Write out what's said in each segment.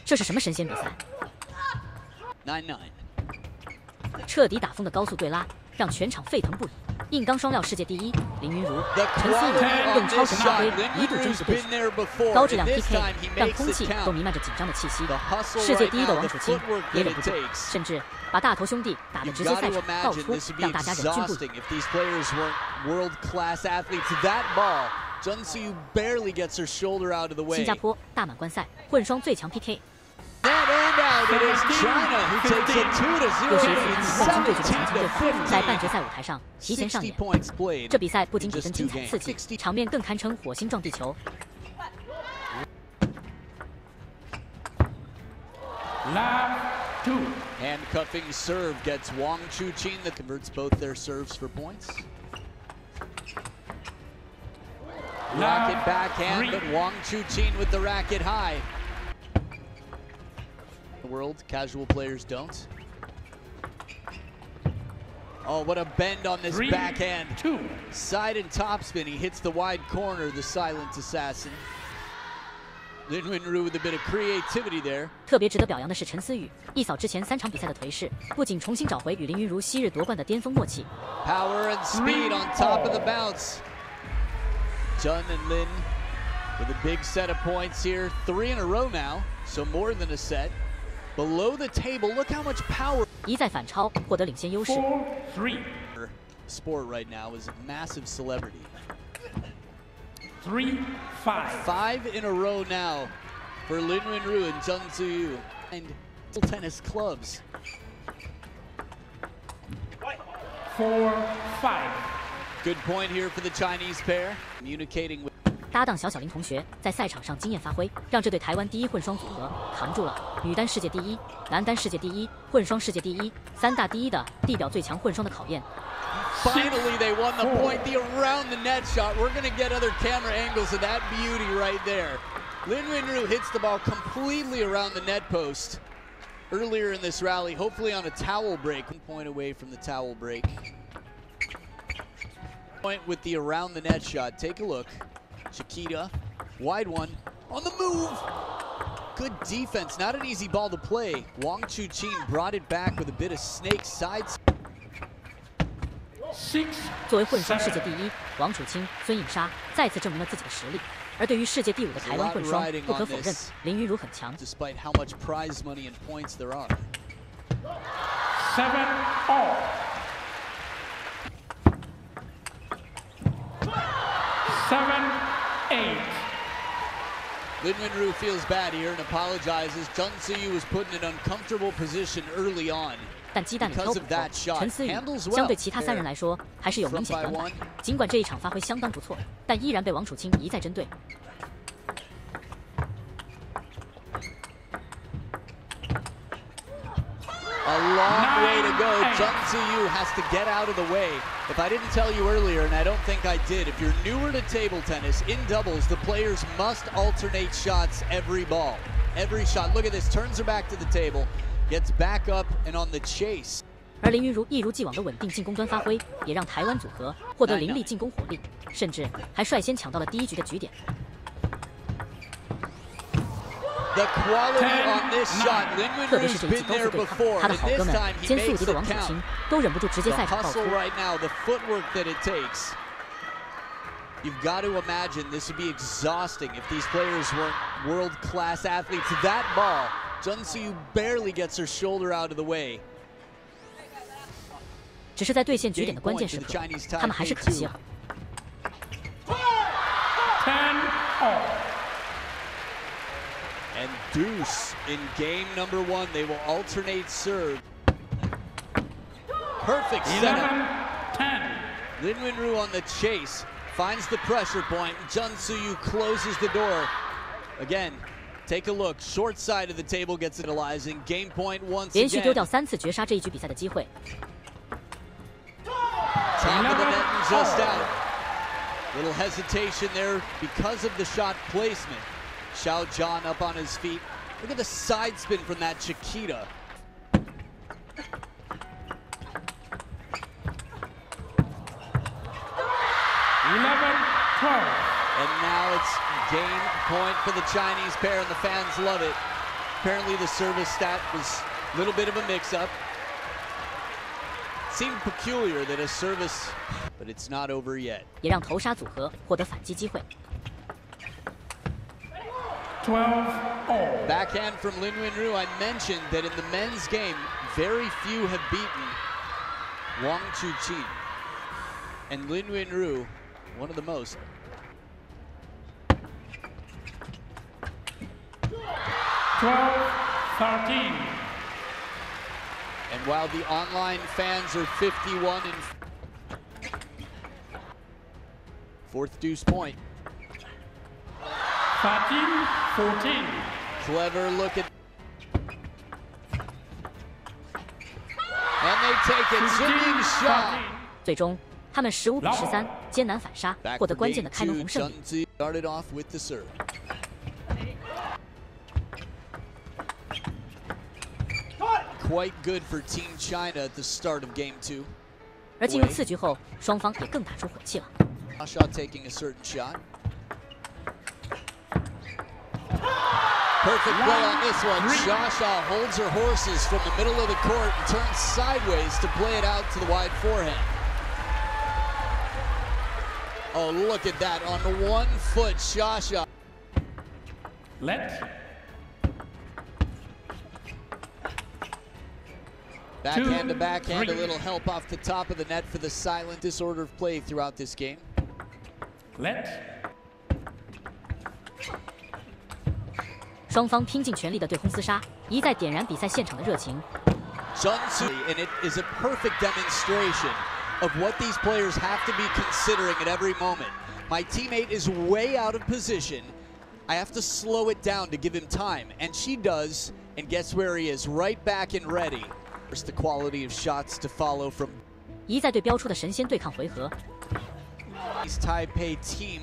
这是什么神仙比赛？ 9-9。彻底打疯的高速对拉，让全场沸腾不已。硬刚双料世界第一，林昀儒、陈思羽用超神发挥一度征服对手，高质量 PK 让空气都弥漫着紧张的气息。世界第一的王楚欽也忍不住，甚至把大头兄弟打得直接赛场爆粗，让大家忍俊不已。新加坡大满贯赛混双最强 PK。 又是一次他们梦中对决的强强对抗，在半决赛舞台上提前上演。这比赛不仅比分精彩刺激，场面更堪称火星撞地球。Handcuffing serve gets Wang Chuqin that converts both their serves for points. Racket backhand, but Wang Chuqin with the racket high. The world, casual players don't. Oh, what a bend on this backhand. Side and topspin, he hits the wide corner, the silent assassin. Linwen with a bit of creativity there. 特别值得表扬的是陈思羽，一扫之前3场比赛的颓势，不仅重新找回与林昀儒昔日夺冠的巅峰默契。Power and speed on top of the bounce. Jun and Lin with a big set of points here, 3 in a row now, so more than a set. Below the table, look how much power. 一再反超，获得领先优势。Sport right now is a massive celebrity. 3-5. 5 in a row now for Linwen and Jun Ziyu and tennis clubs. 4-5. Good point here for the Chinese pair. Communicating with. 搭档小小林同学在赛场上惊艳发挥，让这对台湾第一混双组合扛住了女单世界第一、男单世界第一、混双世界第一3大第一的地表最强混双的考验。Finally, they won the point. The around the net shot. We're going to get other camera angles of that beauty right there. Linwen hits the ball completely around the net post earlier in this rally, hopefully on a towel break. 1 point away from the towel break. Point with the around the net shot. Take a look. Chiquita, wide one, on the move. Good defense, not an easy ball to play. Wang Chuqin brought it back with a bit of snake sides. 作为混双世界第一，王楚欽、孙颖莎再次证明了自己的实力。而对于世界第5的台湾混双，不可否认，林昀儒很强。Despite how much prize money and points there are. 7-all. 7-8. Linwen feels bad here and apologizes. Jun Ziyu was put in an uncomfortable position early on. 但鸡蛋里挑骨头，陈思羽相对其他3人来说还是有明显短板。尽管这一场发挥相当不错，但依然被王楚欽一再针对。A long way to go. Jun Ziyu has to get out of the way. If I didn't tell you earlier, and I don't think I did, if you're newer to table tennis, in doubles, the players must alternate shots every ball. Every shot. Look at this. Turns her back to the table. Gets back up and on the chase. 而林昀儒一如既往的稳定进攻端发挥，也让台湾组合获得凌厉进攻火力，甚至还率先抢到了第1局的局点。The quality on this shot, 特别是这一记高速对抗，他的好哥们兼宿敌的王楚欽都忍不住直接赛场爆粗。 Right now, the footwork that it takes. You've got to imagine this would be exhausting if these players weren't world-class athletes. That ball, Jun Ziyu barely gets her shoulder out of the way. 只是在兑现局点的关键时刻，他们还是可惜了。10-all. And deuce in game number 1. They will alternate serve. Perfect setup. 11-10. Linwen on the chase. Finds the pressure point. Jun Ziyu closes the door. Again, take a look. Short side of the table gets analyzing. Game point once again. 连续丢掉3次绝杀这一局比赛的机会。Top of the net and just out. Little hesitation there because of the shot placement. Xiao John up on his feet. Look at the side spin from that Chiquita. And now it's game point for the Chinese pair, and the fans love it. Apparently the service stat was a little bit of a mix-up. Seemed peculiar that a service, but it's not over yet. 也让投杀组合获得反击机会。12-all. Backhand from Linwin-Ru. I mentioned that in the men's game, very few have beaten Wang Chu-Chin. And Linwin-Ru, one of the most. 12-13. And while the online fans are 51 and fourth deuce point. 13-14. Clever look at. And they take it. Zooming shot. 最终，他们15比13艰难反杀，获得关键的开门红胜利。 Started off with the serve. Quite good for Team China at the start of Game 2. 而进入次局后，双方也更打出火气了。 Shot taking a certain shot. Perfect play on this one. Shasha holds her horses from the middle of the court and turns sideways to play it out to the wide forehand. Oh, look at that. On 1 foot, Shasha. Let. Backhand to backhand, a little help off the top of the net for the silent disorder of play throughout this game. Let. 双方拼尽全力的对轰厮杀，一再点燃比赛现场的热情。 And it is a perfect demonstration of what these players have to be considering at every moment. My teammate is way out of position. I have to slow it down to give him time, and she does, and guess where he is? Right back and ready. The quality of shots to follow from 一再对标出的神仙对抗回合。 Taipei team.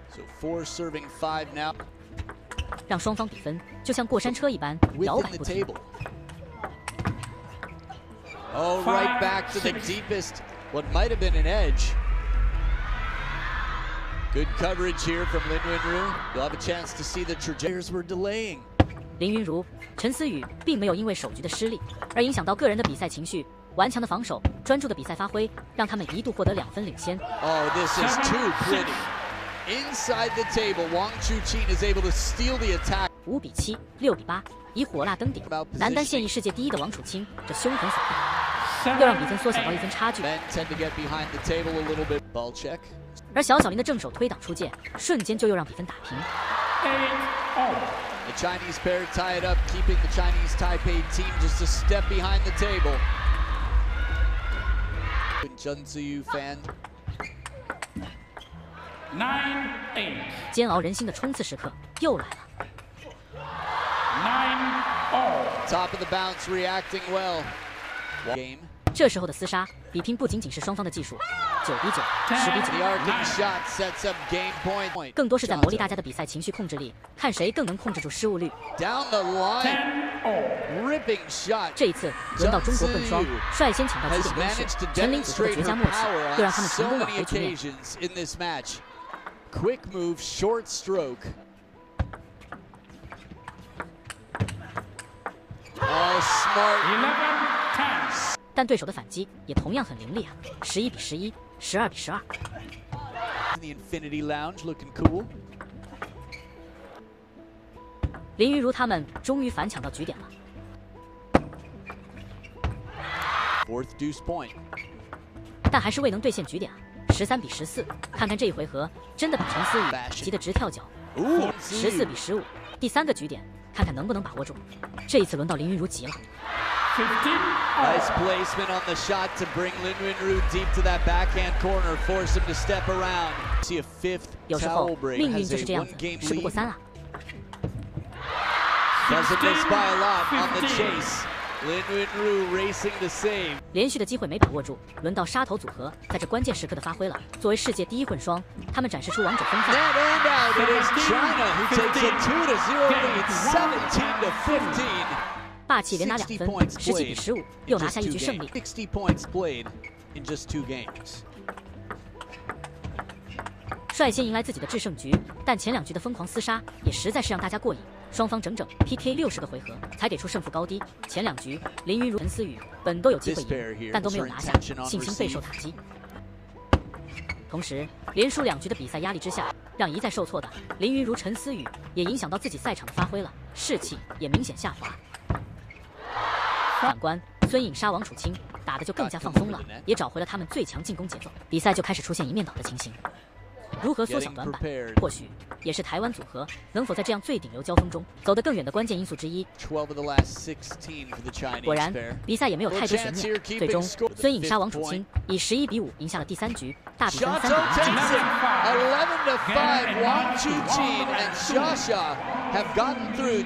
So 4 serving 5 now. 让双方比分就像过山车一般摇摆不停。 Oh, right back to the deepest, what might have been an edge. Good coverage here from Linwin-Ru. You'll have a chance to see the trajectories were delaying. 林昀儒、陈思羽并没有因为首局的失利而影响到个人的比赛情绪。顽强的防守、专注的比赛发挥，让他们一度获得2分领先。 Oh, this is too pretty. Inside the table, Wang Chu-Chin is able to steal the attack. 5比7、6比8，以火辣登顶。男单现役世界第1的王楚钦，这凶狠扫地，又让比分缩小到1分差距。 Men tend to get behind the table a little bit. Ball check. 而小林的正手推挡出界，瞬间就又让比分打平。 The Chinese pair tie it up, keeping the Chinese Taipei team just a step behind the table. Zhenziyu fan. 9-8. 煎熬人心的冲刺时刻又来了。 9-all. Top of the bounce, reacting well. Game. 这时候的厮杀，比拼不仅仅是双方的技术，9比9、10比 The arcing shot sets up game point. 9，更多是在磨砺大家的比赛情绪控制力，看谁更能控制住失误率。 Down the line, ripping shot. 这一次轮到中国混双，率先抢到局点优势，陈林组合的绝佳默契，又让他们成功挽回局面。 in this match. Quick move, short stroke. Oh, smart. 11-10. 但对手的反击也同样很凌厉啊，11比11、12比12。 The Infinity Lounge looking cool. 林昀儒他们终于反抢到局点了。 Fourth deuce point. 但还是未能兑现局点啊，13比14。看看这一回合，真的把陈思羽急得直跳脚。14比15，第3个局点，看看能不能把握住。这一次轮到林昀儒急了。 Nice placement on the shot to bring Linwin-Ru deep to that backhand corner, force him to step around. See a fifth 有时候 towel break. 命运 Has 就是这 a 样子， one-game 事不过 lead. 3啊。 Doesn't miss by a lot on the chase. Linwin-Ru racing to save. 连续的机会没把握住，轮到杀头组合在这关键时刻的发挥了。作为世界第1混双，他们展示出王者风范。 Net and out. It is China who takes a 2-0 lead, 17-15. 霸气连拿2分，17比15，又拿下一局胜利。 60 points played in just 2 games. 率先迎来自己的制胜局，但前2局的疯狂厮杀也实在是让大家过瘾。双方整整 PK 60个回合才给出胜负高低。前2局，林昀儒、陈思羽本都有机会赢，但都没有拿下，信心备受打击。同时，连输2局的比赛压力之下，让一再受挫的林昀儒、陈思羽也影响到自己赛场的发挥了，士气也明显下滑。反观孙颖杀王楚欽，打得就更加放松了，也找回了他们最强进攻节奏，比赛就开始出现一面倒的情形。如何缩小短板，或许也是台湾组合能否在这样最顶流交锋中走得更远的关键因素之一。果然，比赛也没有太多悬念，最终孙颖杀王楚欽以11比5赢下了第3局，大比分3比0晋级。11-5, Wang Chu Qin and Xia Xia have gotten through.